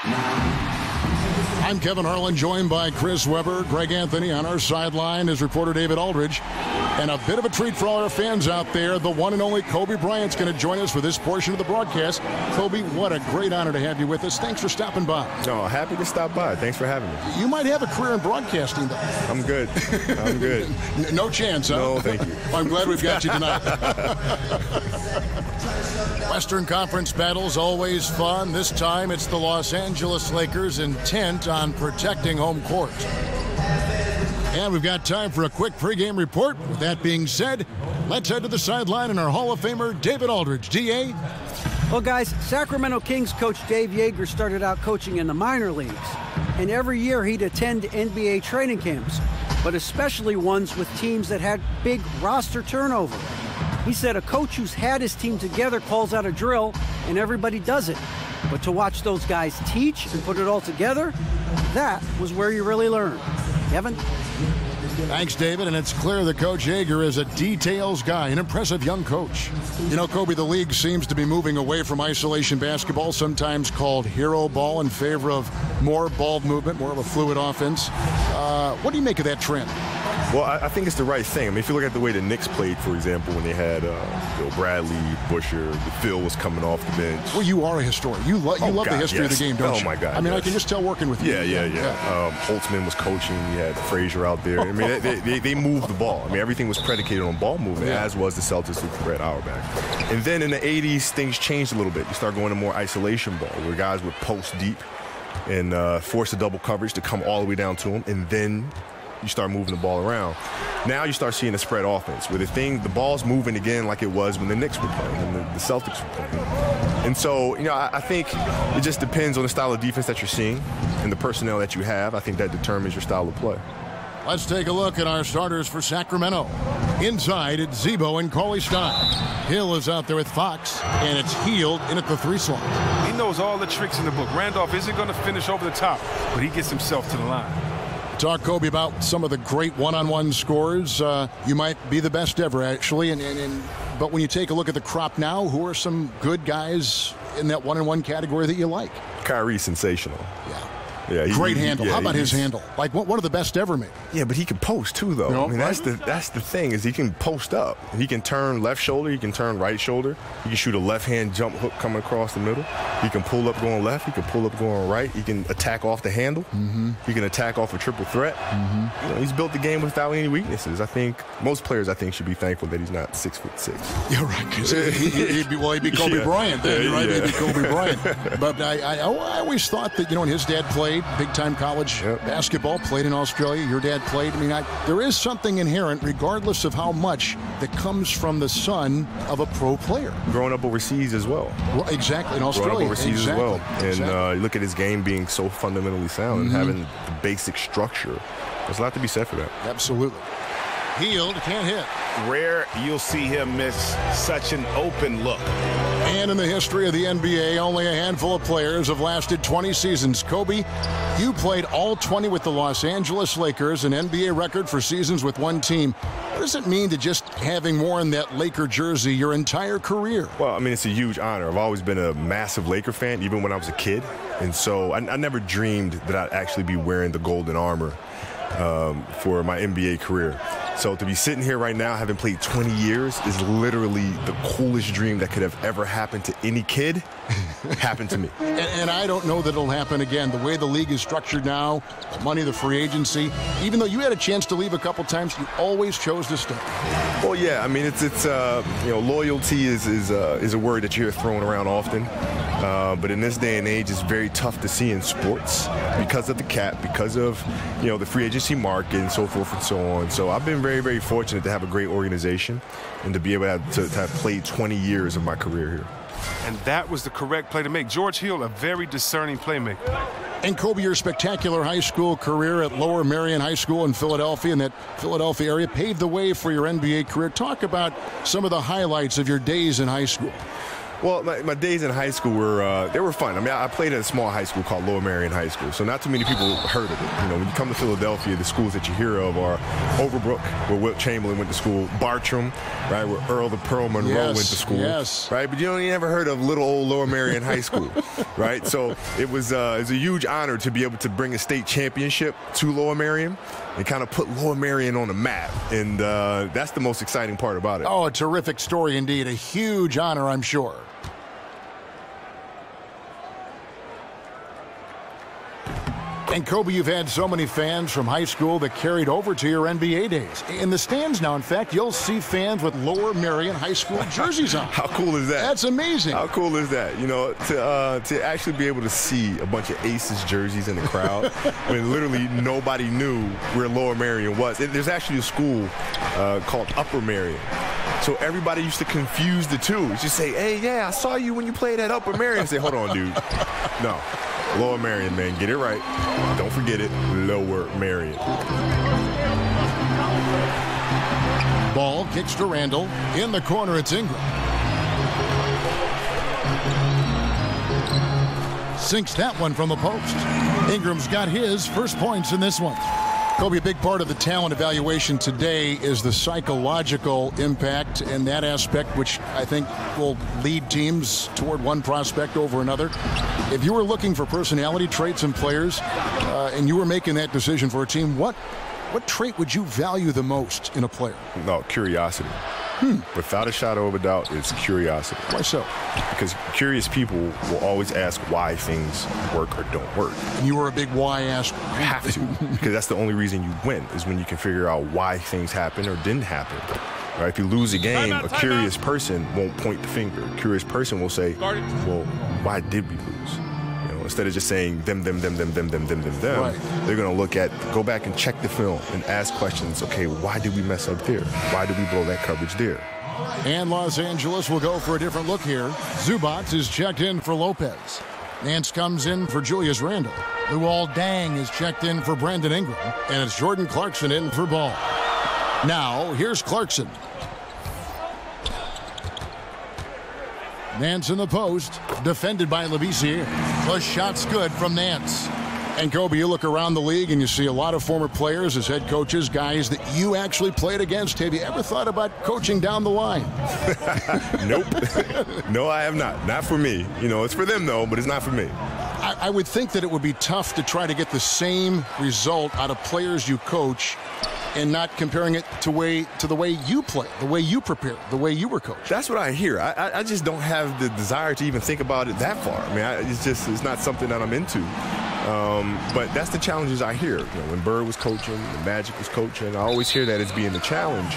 I'm Kevin Harlan, joined by Chris Webber, Greg Anthony. On our sideline is reporter David Aldridge. And a bit of a treat for all our fans out there. The one and only Kobe Bryant's going to join us for this portion of the broadcast. Kobe, what a great honor to have you with us. Thanks for stopping by. Oh, happy to stop by. Thanks for having me. You might have a career in broadcasting, though. I'm good. I'm good. No chance, huh? No, thank you. I'm glad we've got you tonight. Western Conference battles always fun. This time it's the Los Angeles Lakers intent on protecting home court. And we've got time for a quick pregame report. With that being said, let's head to the sideline and our Hall of Famer, David Aldridge. D.A.? Well, guys, Sacramento Kings coach Dave Yeager started out coaching in the minor leagues. And every year he'd attend NBA training camps, but especially ones with teams that had big roster turnover. He said a coach who's had his team together calls out a drill, and everybody does it. But to watch those guys teach and put it all together, that was where you really learn. Kevin? Thanks, David. And it's clear that Coach Yeager is a details guy, an impressive young coach. You know, Kobe, the league seems to be moving away from isolation basketball, sometimes called hero ball, in favor of more ball movement, more of a fluid offense. What do you make of that trend? Well, I think it's the right thing. I mean, if you look at the way the Knicks played, for example, when they had Bill Bradley, Busher, Phil was coming off the bench. Well, you are a historian. You love the history of the game, don't you? Oh, my God. I mean, I can just tell working with you. Yeah. Holtzman was coaching. You had Frazier out there. I mean, they moved the ball. I mean, everything was predicated on ball movement, as was the Celtics with Fred Auerbach. And then in the 80s, things changed a little bit. You start going to more isolation ball, where guys would post deep and force the double coverage to come all the way down to them, and then you start moving the ball around. Now you start seeing a spread offense where the ball's moving again like it was when the Knicks were playing and the Celtics were playing. And so, you know, I think it just depends on the style of defense that you're seeing and the personnel that you have. I think that determines your style of play. Let's take a look at our starters for Sacramento. Inside, it's Zebo and Cauley Stein. Hill is out there with Fox, and it's Hield in at the 3 slot. He knows all the tricks in the book. Randolph isn't going to finish over the top, but he gets himself to the line. Talk, Kobe, about some of the great one-on-one scores. You might be the best ever, actually. But when you take a look at the crop now, who are some good guys in that one-on-one category that you like? Kyrie's sensational. Yeah, great handle. How about his handle? Like one of the best ever, maybe. Yeah, but he can post too, though. No, I mean, that's the thing is he can post up. He can turn left shoulder. He can turn right shoulder. He can shoot a left-hand jump hook coming across the middle. He can pull up going left. He can pull up going right. He can attack off the handle. He can attack off a triple threat. You know, he's built the game without any weaknesses. I think most players, should be thankful that he's not 6'6". Yeah, right. He'd be Kobe Bryant then, right? He'd be Kobe Bryant. But I always thought that, you know, when his dad played big-time college basketball, played in Australia, your dad played. I mean, there is something inherent, regardless of how much, that comes from the son of a pro player. Growing up overseas as well. Well, exactly, in Australia. Growing up overseas as well. And you look at his game being so fundamentally sound and having the basic structure. There's a lot to be said for that. Absolutely. Hield can't hit. Rare you'll see him miss such an open look. And in the history of the NBA, only a handful of players have lasted 20 seasons. Kobe, you played all 20 with the Los Angeles Lakers, an NBA record for seasons with one team. What does it mean to just having more in that Laker jersey your entire career? Well, I mean, it's a huge honor. I've always been a massive Laker fan, even when I was a kid. And so I never dreamed that I'd actually be wearing the golden armor for my NBA career. So to be sitting here right now, having played 20 years, is literally the coolest dream that could have ever happened to any kid. Happened to me. And I don't know that it'll happen again. The way the league is structured now, the money, the free agency, even though you had a chance to leave a couple times, you always chose to stay. Well, yeah, I mean, it's you know, loyalty is a word that you hear thrown around often. But in this day and age, it's very tough to see in sports because of the cap, because of, you know, the free agency market and so forth and so on. So I've been very, very fortunate to have a great organization and to be able to have played 20 years of my career here. And that was the correct play to make. George Hill, a very discerning playmaker. And Kobe, your spectacular high school career at Lower Merion High School in Philadelphia, in that Philadelphia area, paved the way for your NBA career. Talk about some of the highlights of your days in high school. Well, my days in high school were they were fun. I mean, I played at a small high school called Lower Merion High School, so not too many people heard of it. You know, when you come to Philadelphia, the schools that you hear of are Overbrook, where Wilt Chamberlain went to school, Bartram, right, where Earl the Pearl Monroe went to school, right? But you never heard of little old Lower Merion High School, right? So it was a huge honor to be able to bring a state championship to Lower Merion and kind of put Lower Merion on the map, and that's the most exciting part about it. Oh, a terrific story indeed. A huge honor, I'm sure. And Kobe, you've had so many fans from high school that carried over to your NBA days. In the stands now, in fact, you'll see fans with Lower Merion High School jerseys on. How cool is that? That's amazing. How cool is that? You know, to actually be able to see a bunch of Aces jerseys in the crowd when literally nobody knew where Lower Merion was. There's actually a school called Upper Merion. So everybody used to confuse the two. Just say, hey, yeah, I saw you when you played at Upper Merion. Say, hold on, dude. No. Lower Merion, man. Get it right. Don't forget it. Lower Merion. Ball kicks to Randall. In the corner, it's Ingram. Sinks that one from the post. Ingram's got his first points in this one. Kobe, a big part of the talent evaluation today is the psychological impact and that aspect, which I think will lead teams toward one prospect over another. If you were looking for personality traits in players and you were making that decision for a team, what trait would you value the most in a player? No, curiosity. Without a shadow of a doubt, it's curiosity. Why so? Because curious people will always ask why things work or don't work. And you were a big why asker. You have to, because that's the only reason you win, is when you can figure out why things happen or didn't happen. Right? If you lose a game, a curious person won't point the finger. A curious person will say, well, why did we lose? Instead of just saying them, right. They're going to go back and check the film and ask questions. Okay, why did we mess up there? Why did we blow that coverage there? And Los Angeles will go for a different look here. Zubats is checked in for Lopez. Nance comes in for Julius Randle. Luol Deng is checked in for Brandon Ingram. And it's Jordan Clarkson in for Ball. Now, here's Clarkson. Nance in the post, defended by Labissiere. The shot's good from Nance. And Kobe, you look around the league and you see a lot of former players as head coaches, guys that you actually played against. Have you ever thought about coaching down the line? Nope. No, I have not. Not for me. It's for them, though, but it's not for me. I would think that it would be tough to try to get the same result out of players you coach and not comparing it to the way you play, the way you prepare, the way you were coached. That's what I hear. I just don't have the desire to even think about it that far. I mean, it's not something that I'm into. But that's the challenges I hear. When Bird was coaching, when Magic was coaching, I always hear that as being a challenge.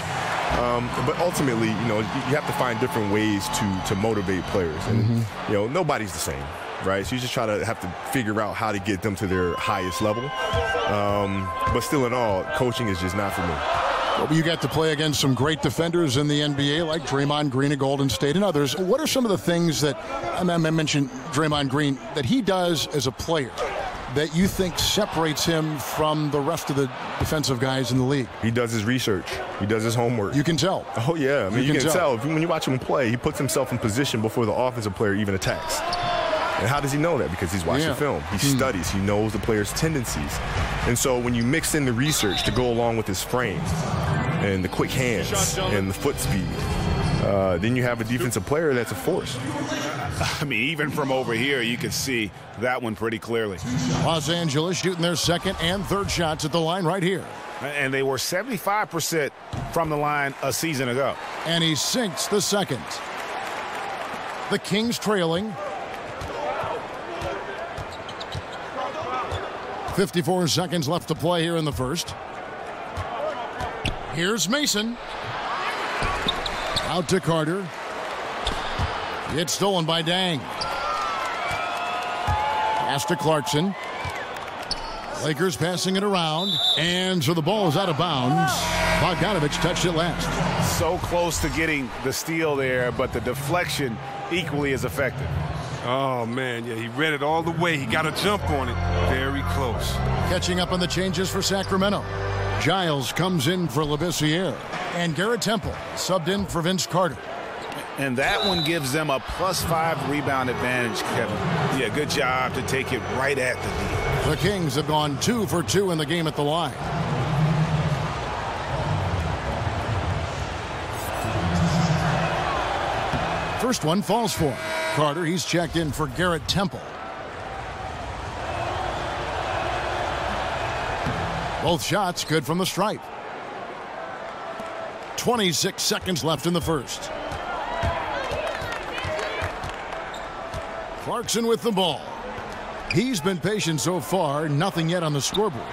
But ultimately, you have to find different ways to motivate players. And, nobody's the same. Right, so you just have to figure out how to get them to their highest level. But still in all, coaching is just not for me. Well, you got to play against some great defenders in the NBA like Draymond Green at Golden State and others. What are some of the things that, I mentioned Draymond Green, that he does as a player that you think separates him from the rest of the defensive guys in the league? He does his research. He does his homework. You can tell. Oh, yeah. I mean, you can tell. When you watch him play, he puts himself in position before the offensive player even attacks. And how does he know that? Because he's watched the film. He studies. He knows the player's tendencies. And so when you mix in the research to go along with his frame and the quick hands and the foot speed, then you have a defensive player that's a force. I mean, even from over here, you can see that one pretty clearly. Los Angeles shooting their second and third shots at the line right here. And they were 75% from the line a season ago. And he sinks the second. The Kings trailing. 54 seconds left to play here in the first. Here's Mason. Out to Carter. It's stolen by Deng. Pass to Clarkson. Lakers passing it around. And so the ball is out of bounds. Bogdanovich touched it last. So close to getting the steal there, but the deflection equally as effective. Oh, man, yeah, he read it all the way. He got a jump on it. Very close. Catching up on the changes for Sacramento. Giles comes in for Labissiere. And Garrett Temple subbed in for Vince Carter. And that one gives them a +5 rebound advantage, Kevin. Yeah, good job to take it right at the lead. The Kings have gone 2 for 2 in the game at the line. First one falls for him. Carter, he's checked in for Garrett Temple. Both shots good from the stripe. 26 seconds left in the first. Clarkson with the ball. He's been patient so far, nothing yet on the scoreboard.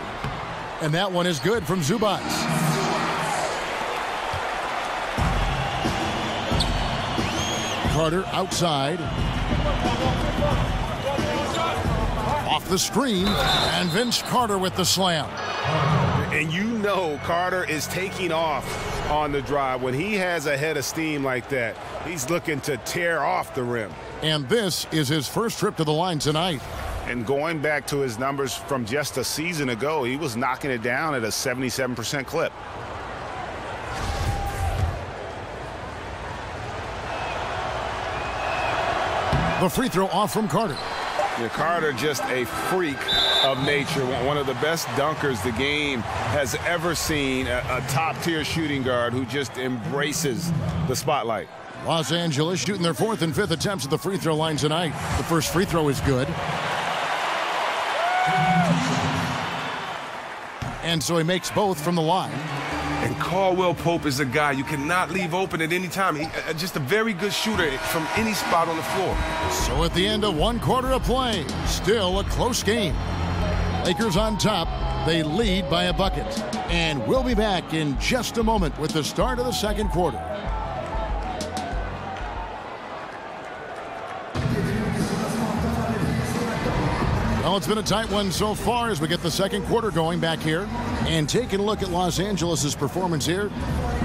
And that one is good from Zubac. Carter outside. Off the screen, and Vince Carter with the slam. And you know Carter is taking off on the drive. When he has a head of steam like that, he's looking to tear off the rim. And this is his first trip to the line tonight. And going back to his numbers from just a season ago, he was knocking it down at a 77% clip. The free throw off from Carter. Yeah, Carter just a freak of nature, one of the best dunkers the game has ever seen, a top-tier shooting guard who just embraces the spotlight. Los Angeles shooting their 4th and 5th attempts at the free throw line tonight. The first free throw is good. And so he makes both from the line. And Caldwell Pope is a guy you cannot leave open at any time. Just a very good shooter from any spot on the floor. So at the end of 1 quarter of play, still a close game. Lakers on top. They lead by a bucket. And we'll be back in just a moment with the start of the second quarter. Well, it's been a tight one so far as we get the second quarter going back here. And taking a look at Los Angeles' performance here,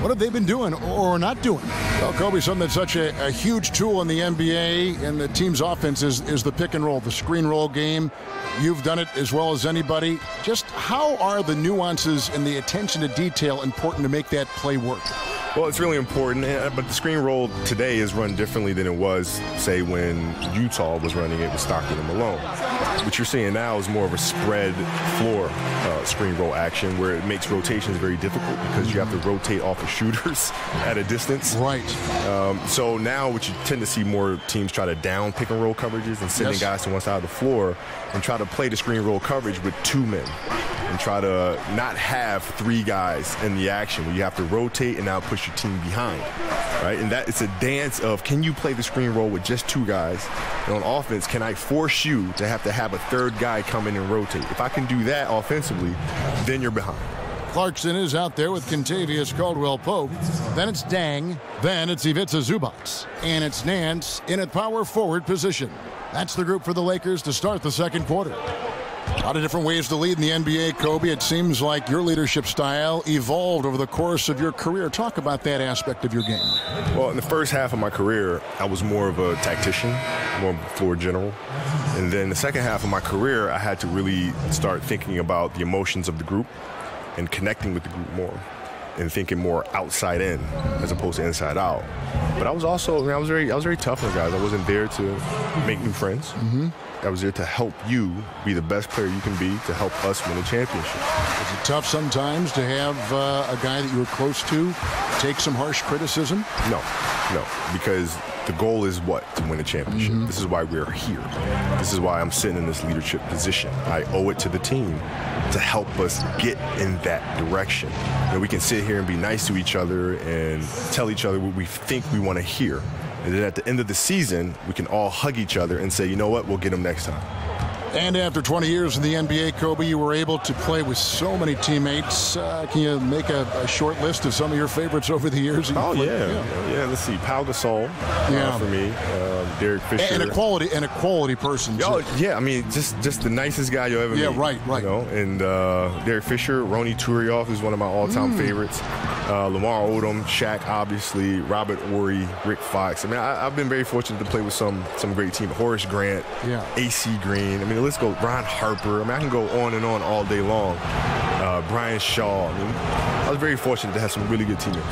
what have they been doing or not doing? Well, Kobe, something that's such a huge tool in the NBA and the team's offense is the pick and roll, the screen roll game. You've done it as well as anybody. Just how are the nuances and the attention to detail important to make that play work? Well, it's really important, but the screen roll today is run differently than it was, say, when Utah was running it with Stockton and Malone. What you're seeing now is more of a spread floor screen roll action where it makes rotations very difficult because you have to rotate off of shooters at a distance. Right. So now what you tend to see more teams try to down pick and roll coverages and sending guys to one side of the floor and try to play the screen roll coverage with 2 men and try to not have 3 guys in the action where you have to rotate and now push your team behind, right? And that it's a dance of, can you play the screen roll with just 2 guys? And on offense, can I force you to have a 3rd guy come in and rotate? If I can do that offensively, then you're behind. Clarkson is out there with Kentavious Caldwell-Pope. Then it's Dang. Then it's Ivica Zubac. And it's Nance in at power forward position. That's the group for the Lakers to start the second quarter. A lot of different ways to lead in the NBA, Kobe. It seems like your leadership style evolved over the course of your career. Talk about that aspect of your game. Well, in the first half of my career, I was more of a tactician, more of a floor general. And then the second half of my career, I had to really start thinking about the emotions of the group and connecting with the group more and thinking more outside in as opposed to inside out. But I was also, I was very tough on guys. I wasn't there to make new friends. I was there to help you be the best player you can be to help us win a championship. Is it tough sometimes to have a guy that you were close to take some harsh criticism? No, because the goal is what? To win a championship. This is why we're here. This is why I'm sitting in this leadership position. I owe it to the team to help us get in that direction. And we can sit here and be nice to each other and tell each other what we think we want to hear. And then at the end of the season, we can all hug each other and say, you know what, we'll get them next time. And after 20 years in the NBA, Kobe, you were able to play with so many teammates. Can you make a short list of some of your favorites over the years? Oh, yeah. Let's see. Pau Gasol for me. Derek Fisher. And a quality person, too. Oh, yeah. I mean, just the nicest guy you'll ever meet. Yeah, right. You know? And Derek Fisher, Ronny Turiaf is one of my all-time favorites. Lamar Odom, Shaq, obviously, Robert Ory, Rick Fox. I mean, I've been very fortunate to play with some great teams. Horace Grant, A.C. Green. I mean, the list goes. Ron Harper. I mean, I can go on and on all day long. Brian Shaw. I mean, I was very fortunate to have some really good teammates.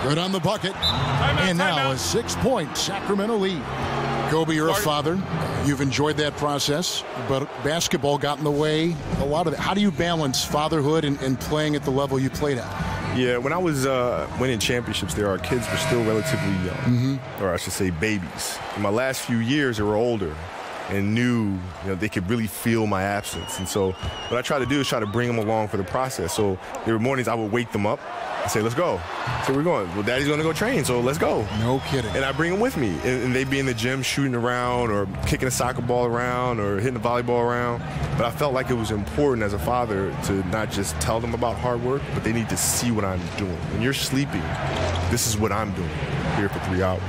Good on the bucket. And now a 6-point Sacramento lead. Kobe, you're a father. You've enjoyed that process, but basketball got in the way a lot of it. How do you balance fatherhood and playing at the level you played at? Yeah, when I was winning championships there, our kids were still relatively young, or I should say babies. In my last few years, they were older and knew they could really feel my absence. And so what I try to do is try to bring them along for the process. So there were mornings I would wake them up and say, let's go. So we're going. Well, Daddy's going to go train, so let's go. No kidding. And I bring them with me. And they'd be in the gym shooting around or kicking a soccer ball around or hitting the volleyball around. But I felt like it was important as a father to not just tell them about hard work, but they need to see what I'm doing. When you're sleeping, this is what I'm doing here for 3 hours.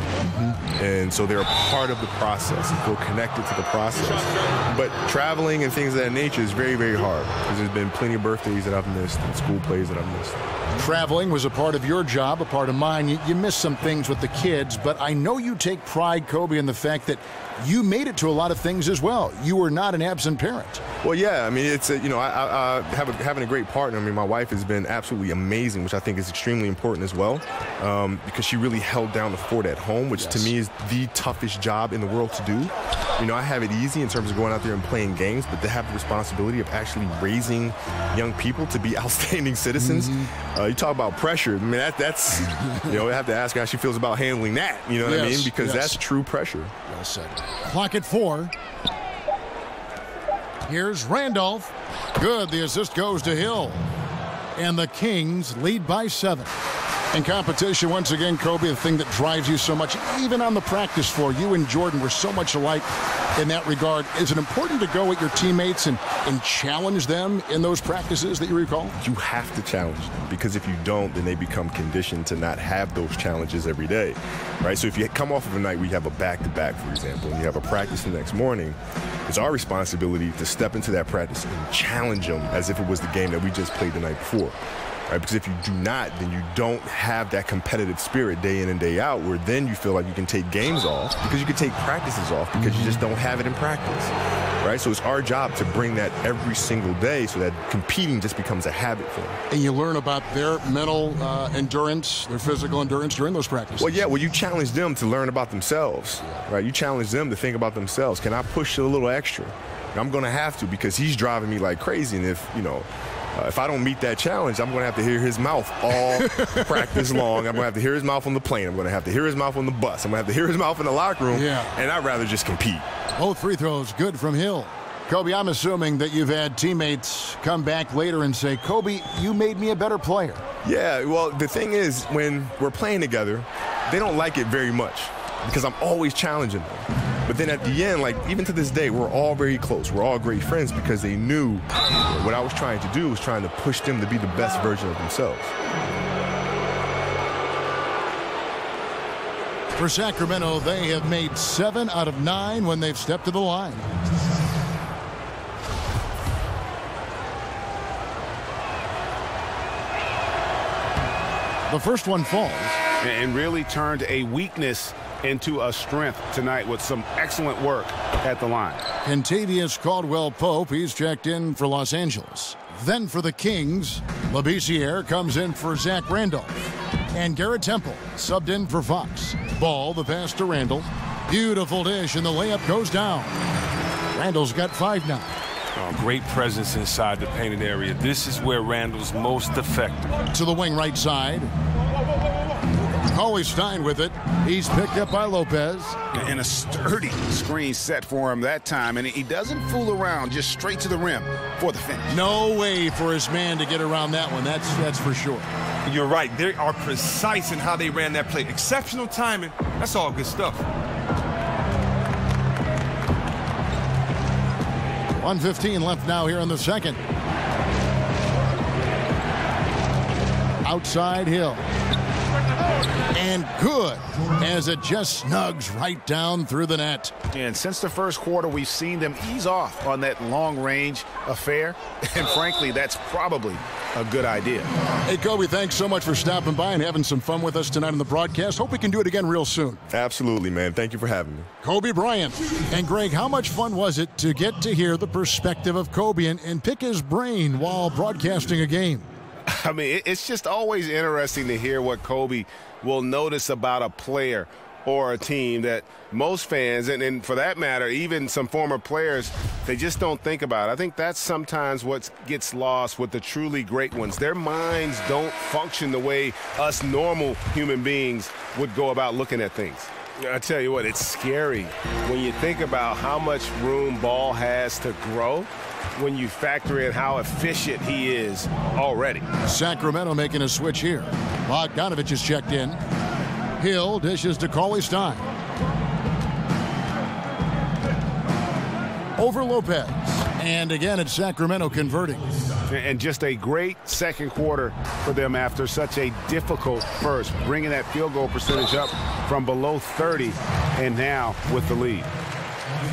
And so they're a part of the process and feel connected to the process. But traveling and things of that nature is very, very hard because there's been plenty of birthdays that I've missed and school plays that I've missed. Traveling was a part of your job, a part of mine. You missed some things with the kids, but I know you take pride, Kobe, in the fact that you made it to a lot of things as well. You were not an absent parent. Well, yeah. I mean, it's having a great partner. I mean, my wife has been absolutely amazing, which I think is extremely important as well, because she really held down the fort at home, which to me is the toughest job in the world to do. I have it easy in terms of going out there and playing games, but to have the responsibility of actually raising young people to be outstanding citizens. You talk about pressure. I mean, that's I have to ask her how she feels about handling that. You know what I mean? Because that's true pressure. Well said. Clock at 4. Here's Randolph. Good. The assist goes to Hill. And the Kings lead by 7. In competition, once again, Kobe, the thing that drives you so much, even on the practice floor, you and Jordan were so much alike in that regard. Is it important to go with your teammates and challenge them in those practices that you recall? You have to challenge them, because if you don't, then they become conditioned to not have those challenges every day, right? So if you come off of a night where you have a back-to-back, for example, and you have a practice the next morning, it's our responsibility to step into that practice and challenge them as if it was the game that we just played the night before. Right? Because if you do not, then you don't have that competitive spirit day in and day out, where then you feel like you can take games off because you can take practices off because you just don't have it in practice. Right? So it's our job to bring that every single day so that competing just becomes a habit for them. And you learn about their mental endurance, their physical endurance during those practices. Well, yeah, you challenge them to learn about themselves. Right? You challenge them to think about themselves. Can I push it a little extra? I'm going to have to, because he's driving me like crazy. And if I don't meet that challenge, I'm going to have to hear his mouth all practice long. I'm going to have to hear his mouth on the plane. I'm going to have to hear his mouth on the bus. I'm going to have to hear his mouth in the locker room. And I'd rather just compete. Both free throws good from Hill. Kobe, I'm assuming that you've had teammates come back later and say, Kobe, you made me a better player. Yeah, well, the thing is, when we're playing together, they don't like it very much because I'm always challenging them. But then at the end, even to this day, we're all very close. We're all great friends because they knew what I was trying to do was trying to push them to be the best version of themselves. For Sacramento, they have made 7 out of 9 when they've stepped to the line. The first one falls. And really turned a weakness into a strength tonight with some excellent work at the line. Kentavious Caldwell-Pope, he's checked in for Los Angeles. Then for the Kings, Labissiere comes in for Zach Randolph. And Garrett Temple subbed in for Fox. Ball, the pass to Randall. Beautiful dish, and the layup goes down. Randall's got 5 now. Oh, great presence inside the painted area. This is where Randall's most effective. To the wing right side. Always Stein with it. He's picked up by Lopez. And a sturdy screen set for him that time. And he doesn't fool around, just straight to the rim for the finish. No way for his man to get around that one. That's for sure. You're right. They are precise in how they ran that play. Exceptional timing. That's all good stuff. 1:15 left now here in the second. Outside Hill. And good, as it just snugs right down through the net. And since the first quarter, we've seen them ease off on that long-range affair. And frankly, that's probably a good idea. Hey, Kobe, thanks so much for stopping by and having some fun with us tonight on the broadcast. Hope we can do it again real soon. Absolutely, man. Thank you for having me. Kobe Bryant. And, Greg, how much fun was it to get to hear the perspective of Kobe and pick his brain while broadcasting a game? I mean, it's just always interesting to hear what Kobe will notice about a player or a team that most fans, and for that matter, even some former players, they just don't think about. I think that's sometimes what gets lost with the truly great ones. Their minds don't function the way us normal human beings would go about looking at things. I tell you what, it's scary when you think about how much room Ball has to grow when you factor in how efficient he is already. Sacramento making a switch here. Bogdanovich is checked in. Hill dishes to Cauley Stein. Over Lopez. And again, it's Sacramento converting. And just a great second quarter for them after such a difficult first, bringing that field goal percentage up from below 30 and now with the lead.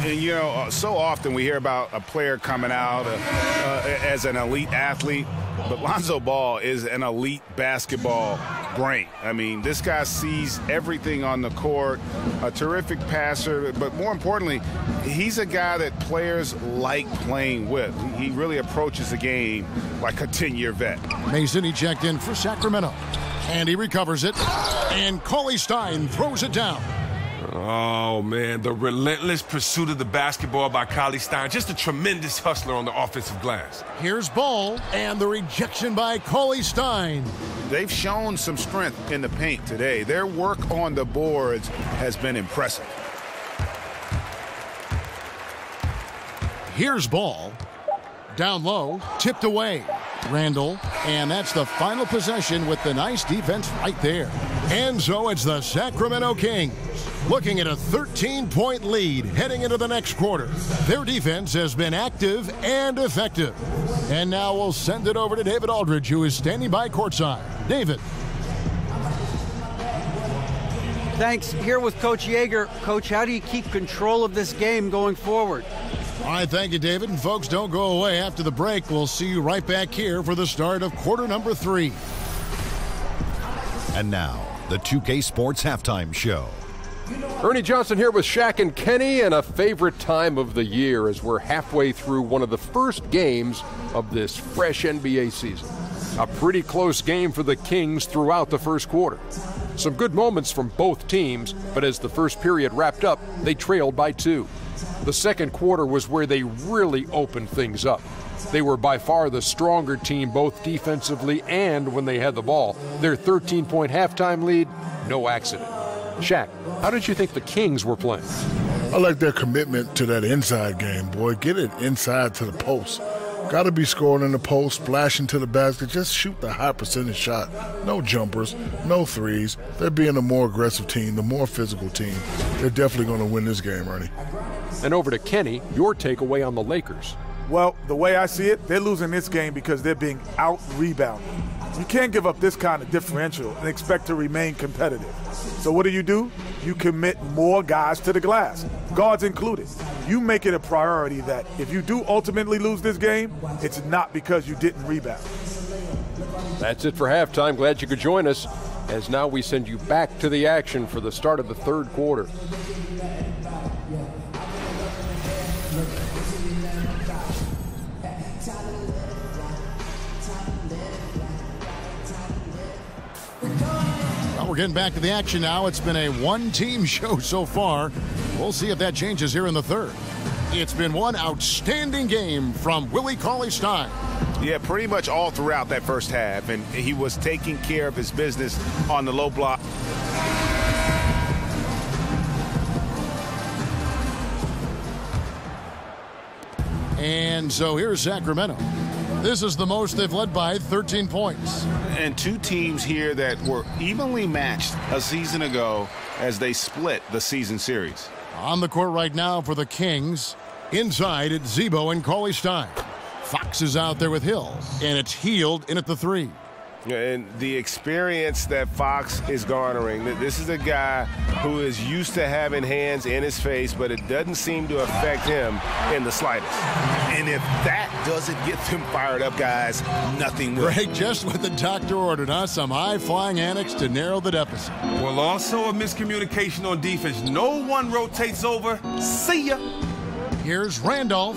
And, you know, so often we hear about a player coming out as an elite athlete, but Lonzo Ball is an elite basketball brain. I mean, this guy sees everything on the court, a terrific passer, but more importantly, he's a guy that players like playing with. He really approaches the game like a 10-year vet. Mason, he checked in for Sacramento, and he recovers it, and Cauley Stein throws it down. Oh, man, the relentless pursuit of the basketball by Cauley Stein. Just a tremendous hustler on the offensive glass. Here's Ball, and the rejection by Cauley Stein. They've shown some strength in the paint today. Their work on the boards has been impressive. Here's Ball. Down low, tipped away. Randall, and that's the final possession with the nice defense right there. And so it's the Sacramento Kings looking at a 13-point lead heading into the next quarter. Their defense has been active and effective. And now we'll send it over to David Aldridge, who is standing by courtside. David. Thanks. Here with Coach Yeager. Coach, how do you keep control of this game going forward? All right, thank you, David. And folks, don't go away. After the break, we'll see you right back here for the start of quarter number 3. And now, the 2K Sports Halftime Show. Ernie Johnson here with Shaq and Kenny, and a favorite time of the year as we're halfway through one of the first games of this fresh NBA season. A pretty close game for the Kings throughout the first quarter. Some good moments from both teams, but as the first period wrapped up, they trailed by 2. The second quarter was where they really opened things up. They were by far the stronger team, both defensively and when they had the ball. Their 13-point halftime lead, no accident. Shaq, how did you think the Kings were playing? I like their commitment to that inside game, boy. Get it inside to the post. Got to be scoring in the post, splashing to the basket. Just shoot the high percentage shot. No jumpers, no threes. They're being a more aggressive team, the more physical team. They're definitely going to win this game, Ernie. And over to Kenny, your takeaway on the Lakers. Well, the way I see it, they're losing this game because they're being out-rebounded. You can't give up this kind of differential and expect to remain competitive. So what do? You commit more guys to the glass, guards included. You make it a priority that if you do ultimately lose this game, it's not because you didn't rebound. That's it for halftime. Glad you could join us, as now we send you back to the action for the start of the third quarter. Well, we're getting back to the action now. It's been a one-team show so far. We'll see if that changes here in the third. It's been one outstanding game from Willie Cauley Stein. Yeah, pretty much all throughout that first half, and he was taking care of his business on the low block. And so here's Sacramento. This is the most they've led by, 13 points. And two teams here that were evenly matched a season ago as they split the season series. On the court right now for the Kings. Inside, it's Zebo and Cauley Stein. Fox is out there with Hill, and it's Healed in at the 3. And the experience that Fox is garnering, this is a guy who is used to having hands in his face, but it doesn't seem to affect him in the slightest. And if that doesn't get them fired up, guys, nothing will. Greg, just what the doctor ordered, huh? Some high-flying antics to narrow the deficit. Well, also a miscommunication on defense. No one rotates over. See ya. Here's Randolph.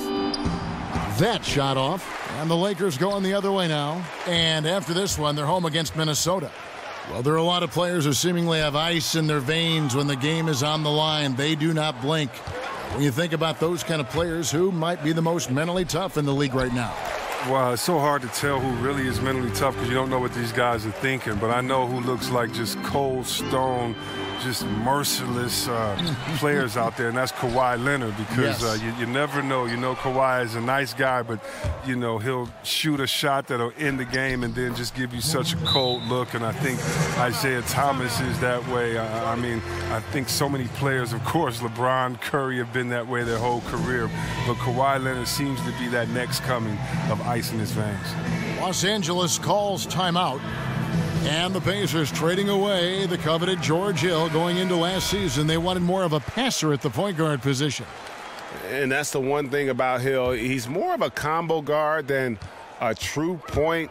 That shot off. And the Lakers going the other way now. And after this one, they're home against Minnesota. Well, there are a lot of players who seemingly have ice in their veins when the game is on the line. They do not blink. When you think about those kind of players, who might be the most mentally tough in the league right now? Well, it's so hard to tell who really is mentally tough because you don't know what these guys are thinking. But I know who looks like just cold stone, just merciless players out there, and that's Kawhi Leonard, because you never know. You know, Kawhi is a nice guy, but, you know, he'll shoot a shot that'll end the game and then just give you such a cold look, and I think Isaiah Thomas is that way. I mean, I think so many players, of course, LeBron, Curry have been that way their whole career, but Kawhi Leonard seems to be that next coming of ice in his veins. Los Angeles calls timeout. And the Pacers trading away the coveted George Hill. Going into last season, they wanted more of a passer at the point guard position. And that's the one thing about Hill. He's more of a combo guard than a true point.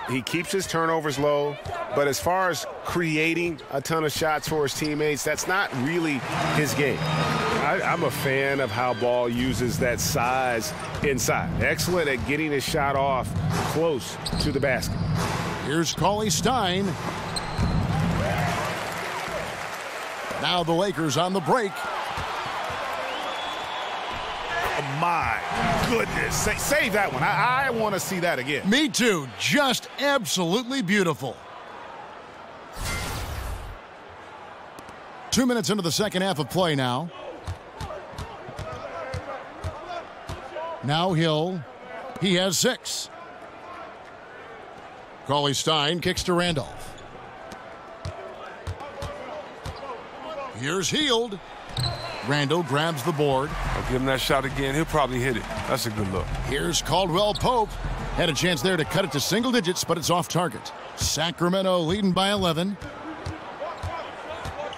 He keeps his turnovers low, but as far as creating a ton of shots for his teammates, that's not really his game. I'm a fan of how Ball uses that size inside. Excellent at getting his shot off close to the basket. Here's Cauley Stein. Now the Lakers on the break. Oh my goodness. Save that one. I want to see that again. Me too. Just absolutely beautiful. 2 minutes into the second half of play now. Now Hill. He has 6. Cauley Stein kicks to Randolph. Here's Hield. Randall grabs the board. I'll give him that shot again. He'll probably hit it. That's a good look. Here's Caldwell Pope. Had a chance there to cut it to single digits, but it's off target. Sacramento leading by 11.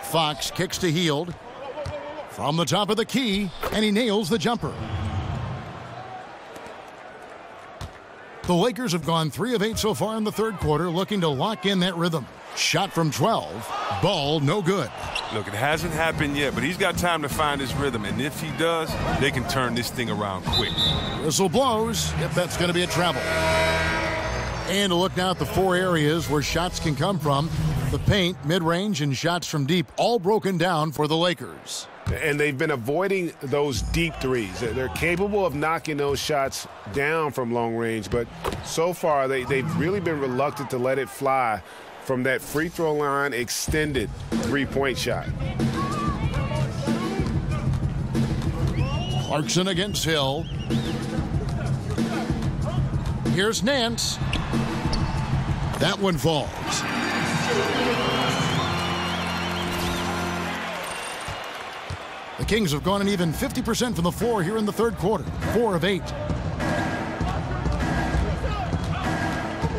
Fox kicks to Hield. From the top of the key, and he nails the jumper. The Lakers have gone 3 of 8 so far in the third quarter, looking to lock in that rhythm. Shot from 12. Ball no good. Look, it hasn't happened yet, but he's got time to find his rhythm. And if he does, they can turn this thing around quick. Whistle blows. Yep, that's going to be a travel. And a look now at the 4 areas where shots can come from. The paint, mid-range, and shots from deep, all broken down for the Lakers. And they've been avoiding those deep threes. They're capable of knocking those shots down from long range, but so far they've really been reluctant to let it fly from that free throw line extended three-point shot. Clarkson against Hill. Here's Nance. That one falls. The Kings have gone an even 50% from the floor here in the third quarter. 4 of 8.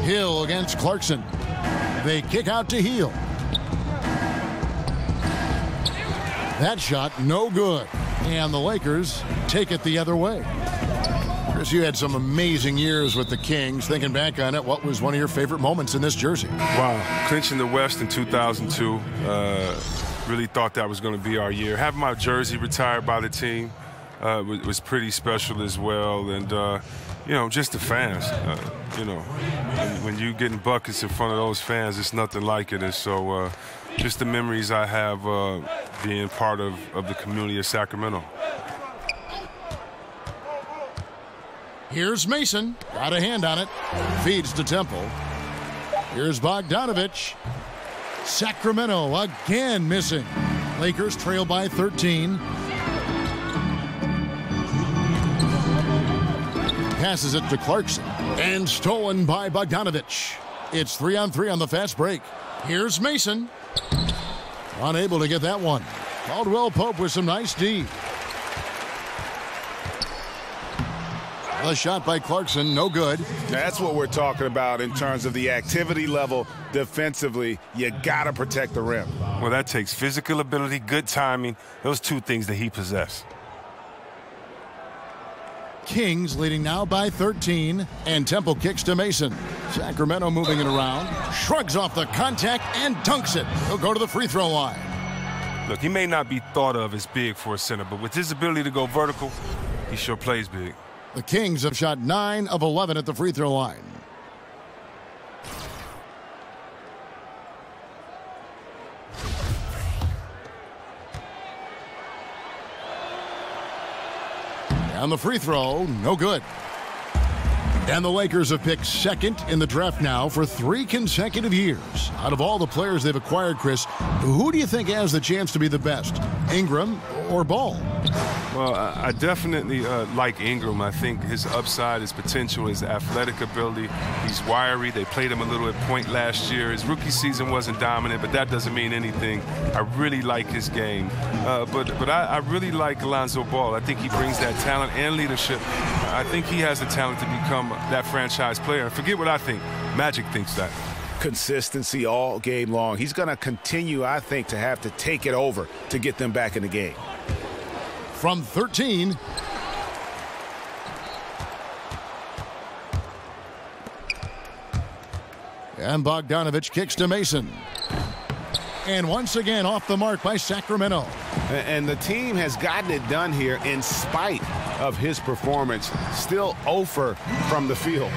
Hill against Clarkson. They kick out to Hield. That shot no good. And the Lakers take it the other way. Chris, you had some amazing years with the Kings. Thinking back on it, what was one of your favorite moments in this jersey? Wow, clinching the West in 2002. Really thought that was going to be our year. Having my jersey retired by the team was pretty special as well. And, you know, just the fans, you know, when you getting buckets in front of those fans, it's nothing like it. And so just the memories I have being part of the community of Sacramento. Here's Mason. Got a hand on it. Feeds to Temple. Here's Bogdanovich. Sacramento again missing. Lakers trail by 13. Passes it to Clarkson. And stolen by Bogdanovich. It's 3-on-3 on the fast break. Here's Mason. Unable to get that one. Caldwell Pope with some nice D. The shot by Clarkson, no good. That's what we're talking about in terms of the activity level defensively. You got to protect the rim. Well, that takes physical ability, good timing. Those two things that he possesses. Kings leading now by 13, and Temple kicks to Mason. Sacramento moving it around, shrugs off the contact and dunks it. He'll go to the free throw line. Look, he may not be thought of as big for a center, but with his ability to go vertical, he sure plays big. The Kings have shot 9 of 11 at the free throw line. And the free throw, no good. And the Lakers have picked second in the draft now for 3 consecutive years. Out of all the players they've acquired, Chris, who do you think has the chance to be the best, Ingram or Ball? Well, I definitely like Ingram. I think his upside, his potential, his athletic ability. He's wiry. They played him a little at point last year. His rookie season wasn't dominant, but that doesn't mean anything. I really like his game. But I really like Alonzo Ball. I think he brings that talent and leadership. I think he has the talent to become that franchise player. Forget what I think. Magic thinks that. Consistency all game long. He's going to continue, I think, to have to take it over to get them back in the game. From 13. And Bogdanovich kicks to Mason. And once again off the mark by Sacramento. And the team has gotten it done here in spite of his performance. Still 0 from the field.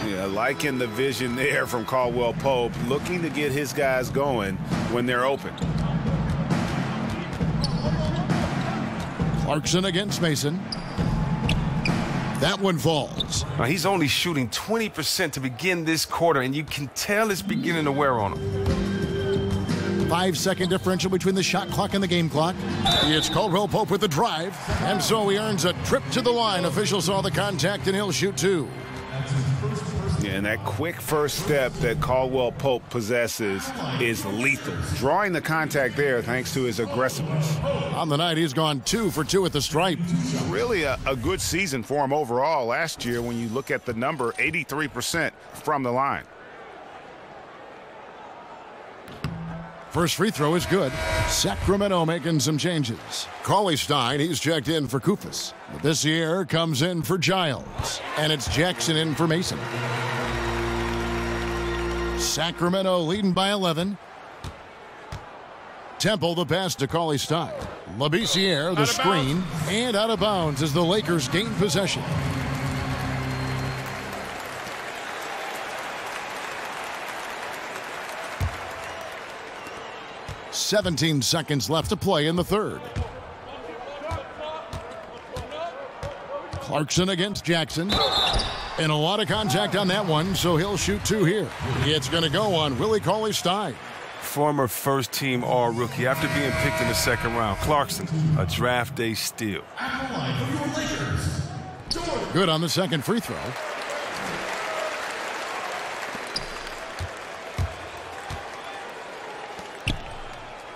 Yeah, liking the vision there from Caldwell Pope, looking to get his guys going when they're open. Clarkson against Mason. That one falls. Now, he's only shooting 20% to begin this quarter, and you can tell it's beginning to wear on him. 5-second differential between the shot clock and the game clock. It's Caldwell Pope with the drive, and so he earns a trip to the line. Officials saw the contact, and he'll shoot 2. Yeah, and that quick first step that Caldwell Pope possesses is lethal. Drawing the contact there thanks to his aggressiveness. On the night, he's gone 2 for 2 at the stripe. Really a good season for him overall last year when you look at the number, 83% from the line. First free throw is good. Sacramento making some changes. Cauley Stein, he's checked in for Kufis. But this year comes in for Giles. And it's Jackson in for Mason. Sacramento leading by 11. Temple the pass to Cauley Stein. Labissiere the screen. And out of bounds as the Lakers gain possession. "17 seconds left to play in the third. Clarkson against Jackson. And a lot of contact on that one, so he'll shoot 2 here. It's going to go on Willie Cauley Stein. Former first-team All-Rookie after being picked in the second round. Clarkson, a draft day steal. Good on the second free throw.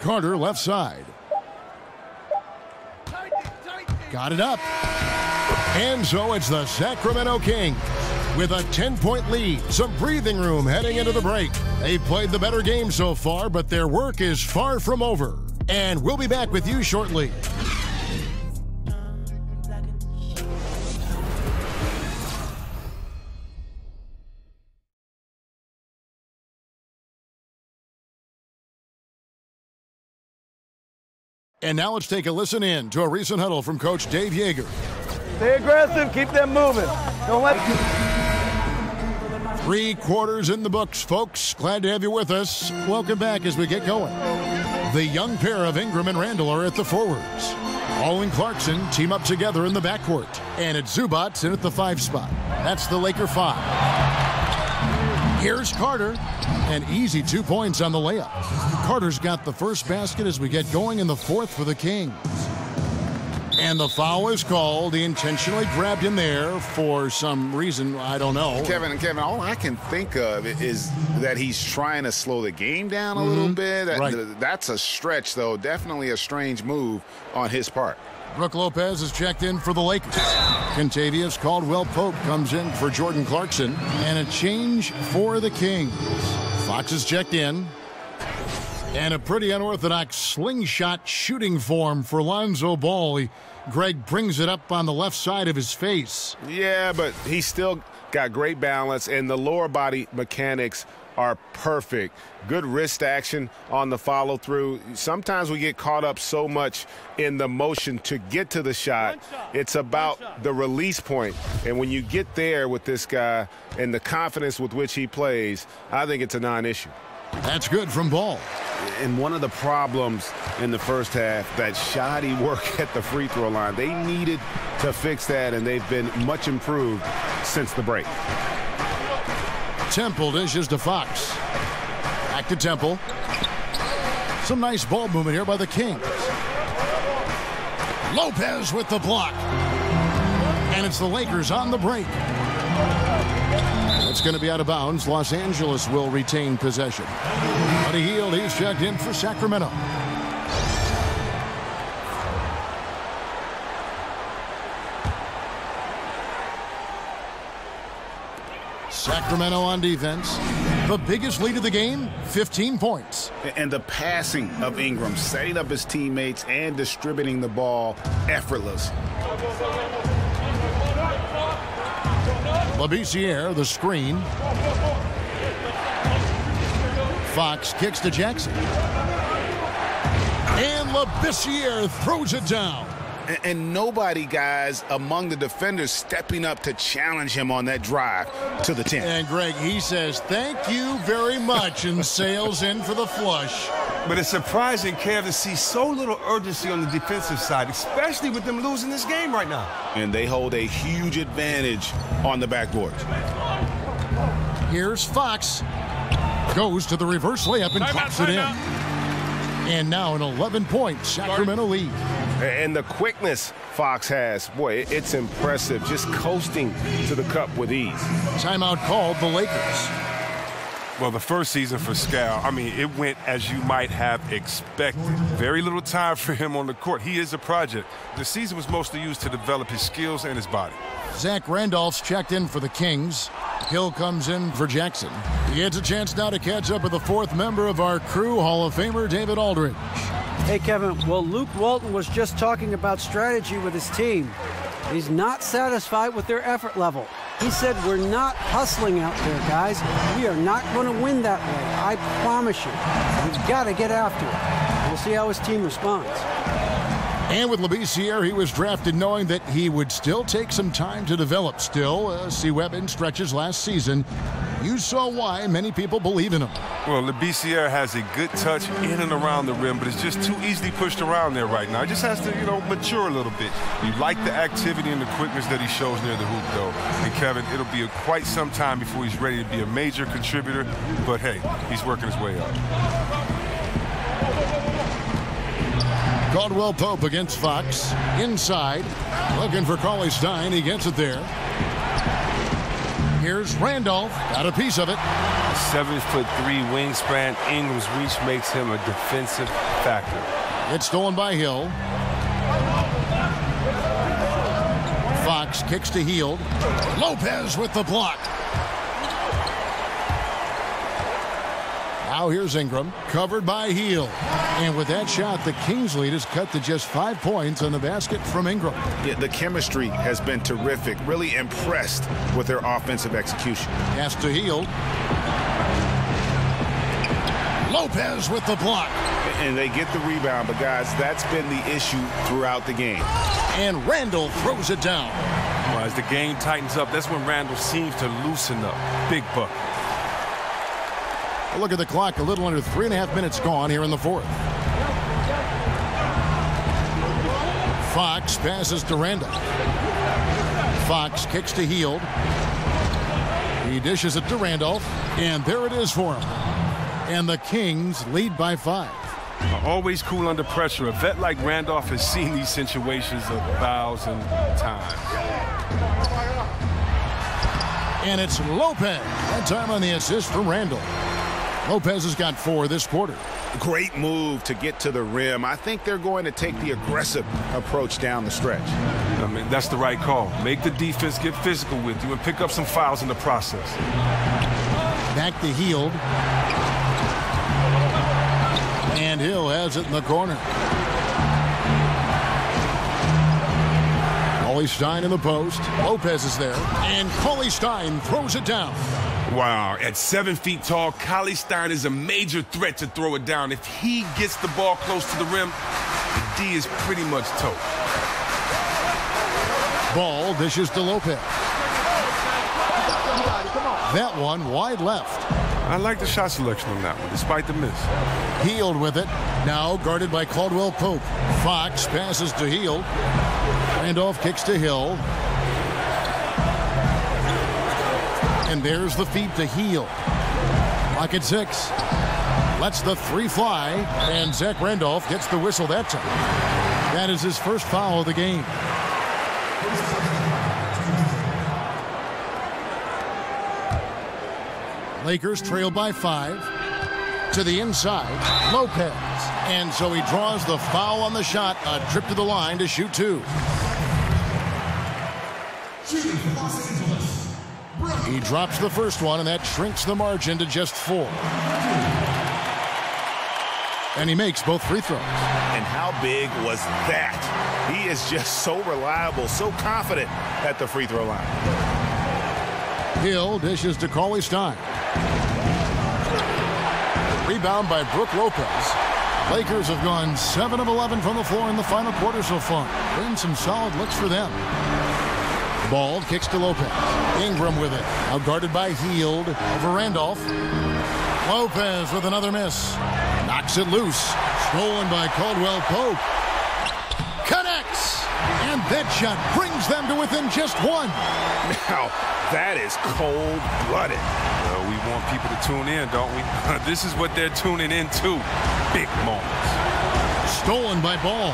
Carter left side. Got it up. And so it's the Sacramento Kings with a 10-point lead. Some breathing room heading into the break. They've played the better game so far, but their work is far from over. And we'll be back with you shortly. And now let's take a listen in to a recent huddle from Coach Dave Yeager. Stay aggressive, keep them moving. Don't let 3 quarters in the books, folks. Glad to have you with us. Welcome back as we get going. The young pair of Ingram and Randall are at the forwards. Hall and Clarkson team up together in the backcourt. And it's Zubats in at the 5 spot. That's the Laker 5. Here's Carter. An easy 2 points on the layup. Carter's got the first basket as we get going in the fourth for the Kings. And the foul is called. He intentionally grabbed him there for some reason. I don't know. Kevin, all I can think of is that he's trying to slow the game down a little bit. Right. That's a stretch, though. Definitely a strange move on his part. Brooke Lopez is checked in for the Lakers. Kentavious Caldwell-Pope comes in for Jordan Clarkson. And a change for the Kings. Fox is checked in. And a pretty unorthodox slingshot shooting form for Lonzo Ball. Greg brings it up on the left side of his face. Yeah, but he's still got great balance, and the lower body mechanics are perfect. Good wrist action on the follow-through. Sometimes we get caught up so much in the motion to get to the shot. It's about the release point. And when you get there with this guy and the confidence with which he plays, I think it's a non-issue. That's good from Ball. And one of the problems in the first half, that shoddy work at the free throw line. They needed to fix that, and they've been much improved since the break. Temple dishes to Fox. Back to Temple. Some nice ball movement here by the Kings. Lopez with the block. And it's the Lakers on the break. It's going to be out of bounds. Los Angeles will retain possession. Buddy Hield, he's checked in for Sacramento. Sacramento on defense. The biggest lead of the game, 15 points. And the passing of Ingram, setting up his teammates and distributing the ball, effortless. Labissiere, the screen. Fox kicks to Jackson. And Labissiere throws it down. And nobody, guys, among the defenders stepping up to challenge him on that drive to the 10. And Greg, he says, thank you very much, and sails in for the flush. But it's surprising, Kev, to see so little urgency on the defensive side, especially with them losing this game right now. And they hold a huge advantage on the backboard. Here's Fox. Goes to the reverse layup and drops it in. And now an 11-point Sacramento lead. And the quickness Fox has, boy, it's impressive. Just coasting to the cup with ease. Timeout called the Lakers. Well, the first season for Scal, I mean, it went as you might have expected. Very little time for him on the court. He is a project. The season was mostly used to develop his skills and his body. Zach Randolph's checked in for the Kings. Hill comes in for Jackson. He gets a chance now to catch up with the fourth member of our crew, Hall of Famer David Aldridge. Hey, Kevin, well, Luke Walton was just talking about strategy with his team. He's not satisfied with their effort level. He said, we're not hustling out there, guys. We are not going to win that way. I promise you. We've got to get after it. We'll see how his team responds. And with Labissiere, he was drafted knowing that he would still take some time to develop. Still, see Webb in stretches last season. You saw why many people believe in him. Well, Labissiere has a good touch in and around the rim, but it's just too easily pushed around there right now. He just has to, mature a little bit. You like the activity and the quickness that he shows near the hoop, though. And, Kevin, it'll be quite some time before he's ready to be a major contributor. But, hey, he's working his way up. Caldwell-Pope against Fox. Inside. Looking for Cauley-Stein. He gets it there. Here's Randolph. Got a piece of it. A 7'3" wingspan. Ingram's reach makes him a defensive factor. It's stolen by Hill. Fox kicks to Hield. Lopez with the block. Now here's Ingram, covered by Hield. And with that shot, the Kings lead is cut to just 5 points on the basket from Ingram. Yeah, the chemistry has been terrific. Really impressed with their offensive execution. Pass to Hield. Lopez with the block. And they get the rebound, but guys, that's been the issue throughout the game. And Randall throws it down. Well, as the game tightens up, that's when Randall seems to loosen up. Big bucket. Look at the clock, a little under 3.5 minutes gone here in the fourth. Fox passes to Randall. Fox kicks to Hield. He dishes it to Randolph, and there it is for him. And the Kings lead by 5. Always cool under pressure. A vet like Randolph has seen these situations 1,000 times. And it's Lopez. That time on the assist for Randall. Lopez has got 4 this quarter. Great move to get to the rim. I think they're going to take the aggressive approach down the stretch. I mean, that's the right call. Make the defense get physical with you and pick up some fouls in the process. Back to Hield. And Hill has it in the corner. Cauley Stein in the post. Lopez is there. And Cauley Stein throws it down. Wow, at 7 feet tall, Cauley Stein is a major threat to throw it down. If he gets the ball close to the rim, the D is pretty much toast. Ball dishes to Lopez. That one wide left. I like the shot selection on that one, despite the miss. Hield with it. Now guarded by Caldwell Pope. Fox passes to Hield. Randolph kicks to Hill. And there's the feed to Hield. Clock at 6. Lets the 3 fly. And Zach Randolph gets the whistle that time. That is his first foul of the game. Lakers trail by 5. To the inside, Lopez. And so he draws the foul on the shot. A trip to the line to shoot 2. He drops the first one, and that shrinks the margin to just 4. And he makes both free throws. And how big was that? He is just so reliable, so confident at the free throw line. Hill dishes to Cauley Stein. Rebound by Brook Lopez. Lakers have gone 7 of 11 from the floor in the final quarter so far. Been some solid looks for them. Ball kicks to Lopez. Ingram with it. Now guarded by Hield over Randolph. Lopez with another miss. Knocks it loose. Stolen by Caldwell Pope. Connects. And that shot brings them to within just 1. Now, that is cold-blooded. Well, we want people to tune in, don't we? This is what they're tuning into. Big moments. Stolen by Ball.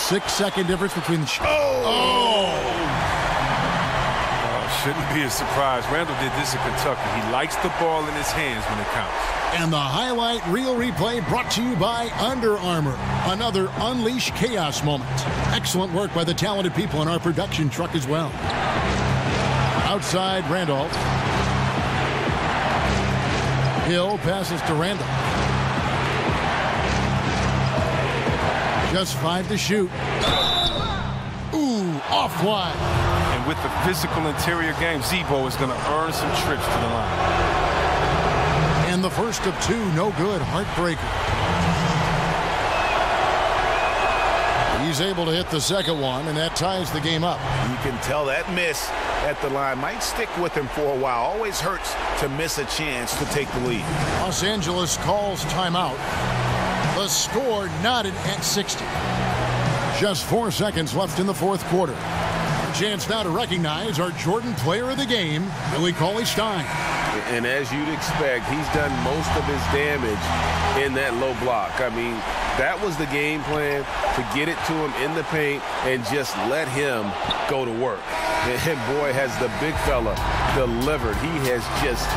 6-second difference between the shouldn't be a surprise. Randall did this in Kentucky. He likes the ball in his hands when it counts. And the highlight reel replay brought to you by Under Armour. Another Unleash Chaos moment. Excellent work by the talented people in our production truck as well. Outside, Randolph. Hill passes to Randolph. Just 5 to shoot. Ooh, off wide. And with the physical interior game, Zebo is going to earn some trips to the line. And the first of 2, no good, heartbreaker. He's able to hit the second one, and that ties the game up. You can tell that miss at the line might stick with him for a while. Always hurts to miss a chance to take the lead. Los Angeles calls timeout. The score knotted at 60. Just 4 seconds left in the fourth quarter. A chance now to recognize our Jordan Player of the Game, Billy Cauley Stein. And as you'd expect, he's done most of his damage in that low block. I mean, that was the game plan, to get it to him in the paint and just let him go to work. And boy, has the big fella delivered. He has just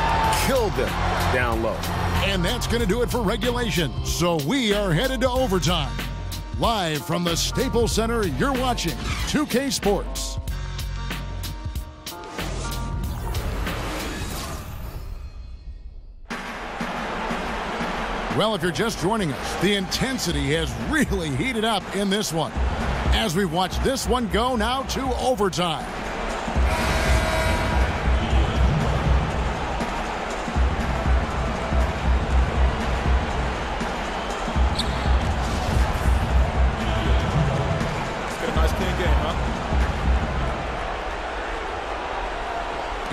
killed them down low. And that's going to do it for regulation. So we are headed to overtime. Live from the Staples Center, you're watching 2K Sports. Well, if you're just joining us, the intensity has really heated up in this one. As we watch this one go now to overtime.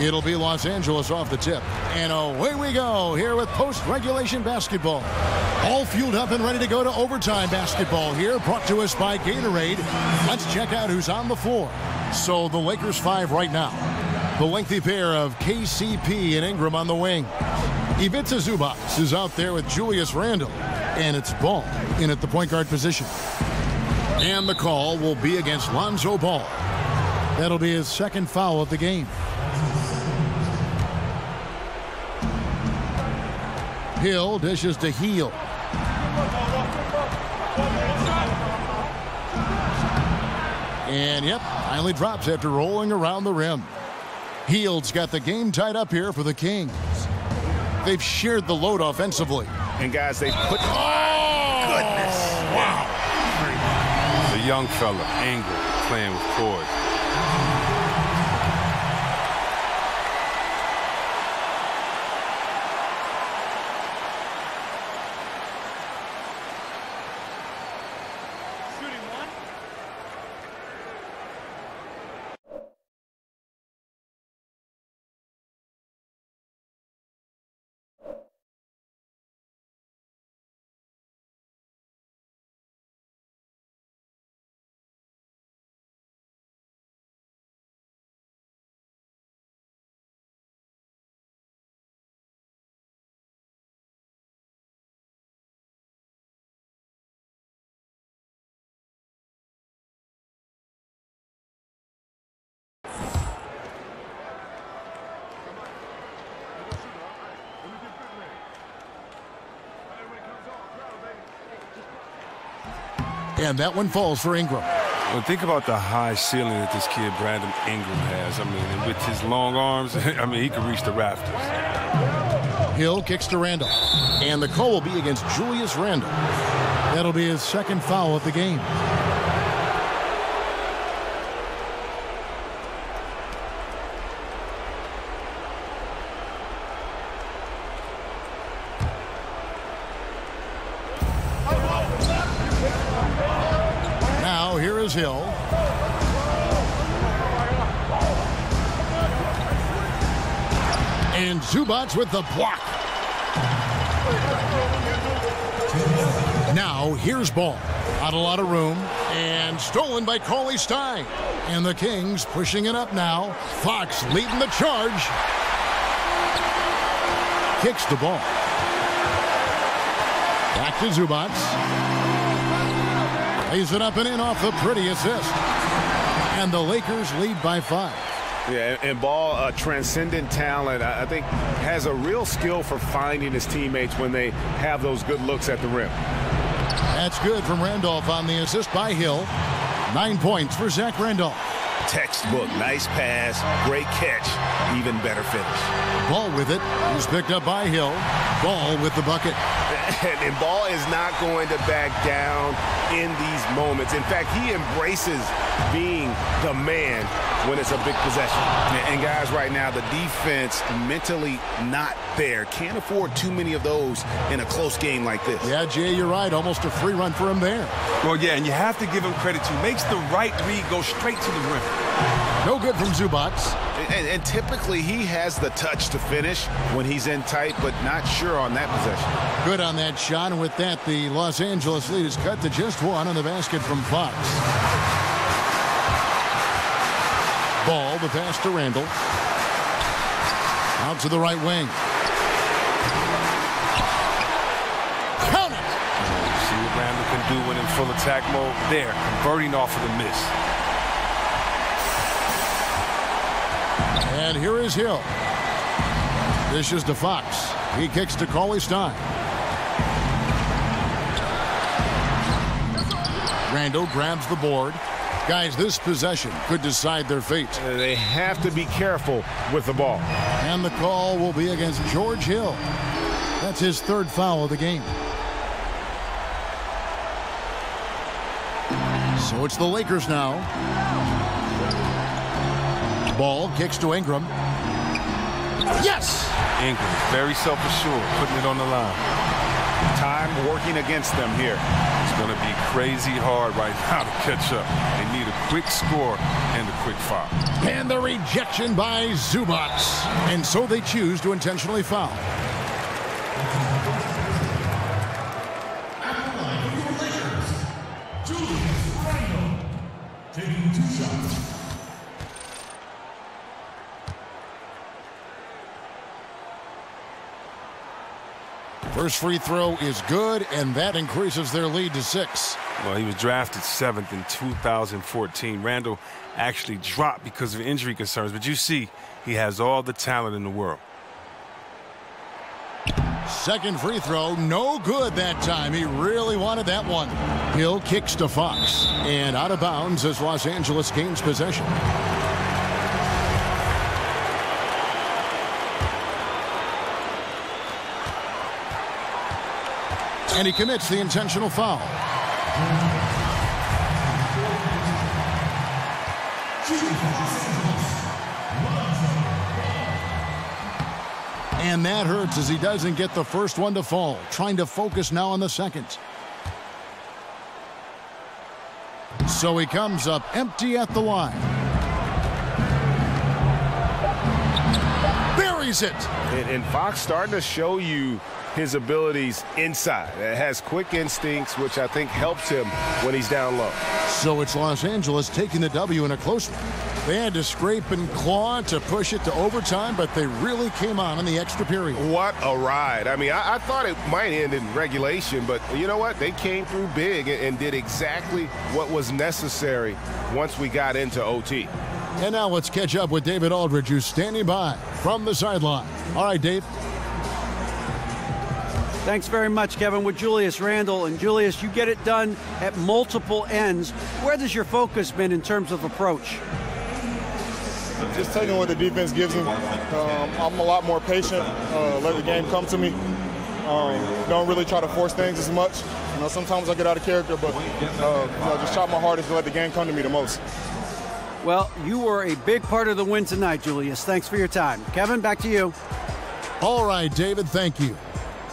It'll be Los Angeles off the tip. And away we go here with post-regulation basketball. All fueled up and ready to go to overtime basketball here, brought to us by Gatorade. Let's check out who's on the floor. So the Lakers 5 right now. The lengthy pair of KCP and Ingram on the wing. Ivica Zubac is out there with Julius Randle, and it's Ball in at the point guard position. And the call will be against Lonzo Ball. That'll be his second foul of the game. Hill dishes to Heel. And yep, finally drops after rolling around the rim. Heald's got the game tied up here for the Kings. They've shared the load offensively. And guys, they put... Oh! Goodness. Wow. The young fella, Ingram, playing with poise. And that one falls for Ingram. Well, think about the high ceiling that this kid, Brandon Ingram, has. I mean, and with his long arms, I mean, he could reach the rafters. Hill kicks to Randle. And the call will be against Julius Randle. That'll be his second foul of the game. Now, here is Hill. And Zubac with the block. Now, here's Ball. Not a lot of room. And stolen by Cauley Stein. And the Kings pushing it up now. Fox leading the charge. Kicks the ball. Back to Zubac. Lays it up and in off the pretty assist. And the Lakers lead by 5. Yeah, and Ball, a transcendent talent, I think has a real skill for finding his teammates when they have those good looks at the rim. That's good from Randolph on the assist by Hill. 9 points for Zach Randolph. Textbook, nice pass, great catch, even better finish. Ball with it. He's picked up by Hill. Ball with the bucket. And Ball is not going to back down in these moments. In fact, he embraces being the man when it's a big possession. And guys, right now, the defense mentally not there. Can't afford too many of those in a close game like this. Yeah, Jay, you're right. Almost a free run for him there. Well, yeah, and you have to give him credit, too. Makes the right read, go straight to the rim. No good from Zubac. And typically, he has the touch to finish when he's in tight, but not sure on that possession. Good on that shot, and with that, the Los Angeles lead is cut to just 1 on the basket from Fox. Ball, the pass to Randle. Out to the right wing. Count it! See what Randle can do when in full attack mode? There, converting off of the miss. And here is Hill. This is to Fox. He kicks to Cauley Stein. Randle grabs the board. Guys, this possession could decide their fate. They have to be careful with the ball. And the call will be against George Hill. That's his 3rd foul of the game. So it's the Lakers now. Ball kicks to Ingram. Yes! Ingram, very self-assured, putting it on the line. Time working against them here. It's going to be crazy hard right now to catch up. They need a quick score and a quick foul. And the rejection by Zubac. And so they choose to intentionally foul. Taking 2 shots. First free throw is good, and that increases their lead to 6. Well, he was drafted 7th in 2014. Randall actually dropped because of injury concerns, but you see he has all the talent in the world. Second free throw, no good that time. He really wanted that one. Hill kicks to Fox, and out of bounds as Los Angeles gains possession. And he commits the intentional foul. And that hurts as he doesn't get the first one to fall. Trying to focus now on the second. So he comes up empty at the line. Buries it. And Fox starting to show you his abilities inside. It has quick instincts, which I think helps him when he's down low. So it's Los Angeles taking the W in a close one. They had to scrape and claw to push it to overtime, but they really came on in the extra period. What a ride. I mean, I thought it might end in regulation, but you know what? They came through big and did exactly what was necessary once we got into OT. And now let's catch up with David Aldridge, who's standing by from the sideline. All right, Dave. Thanks very much, Kevin. With Julius Randle. And Julius, you get it done at multiple ends. Where has your focus been in terms of approach? Just taking what the defense gives me. I'm a lot more patient. Let the game come to me. Don't really try to force things as much. You know, sometimes I get out of character, but just try my hardest to let the game come to me the most. Well, you were a big part of the win tonight, Julius. Thanks for your time. Kevin, back to you. All right, David, thank you.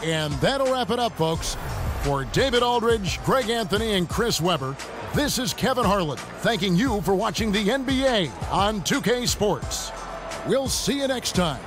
And that'll wrap it up, folks. For David Aldridge, Greg Anthony, and Chris Webber, this is Kevin Harlan thanking you for watching the NBA on 2K Sports. We'll see you next time.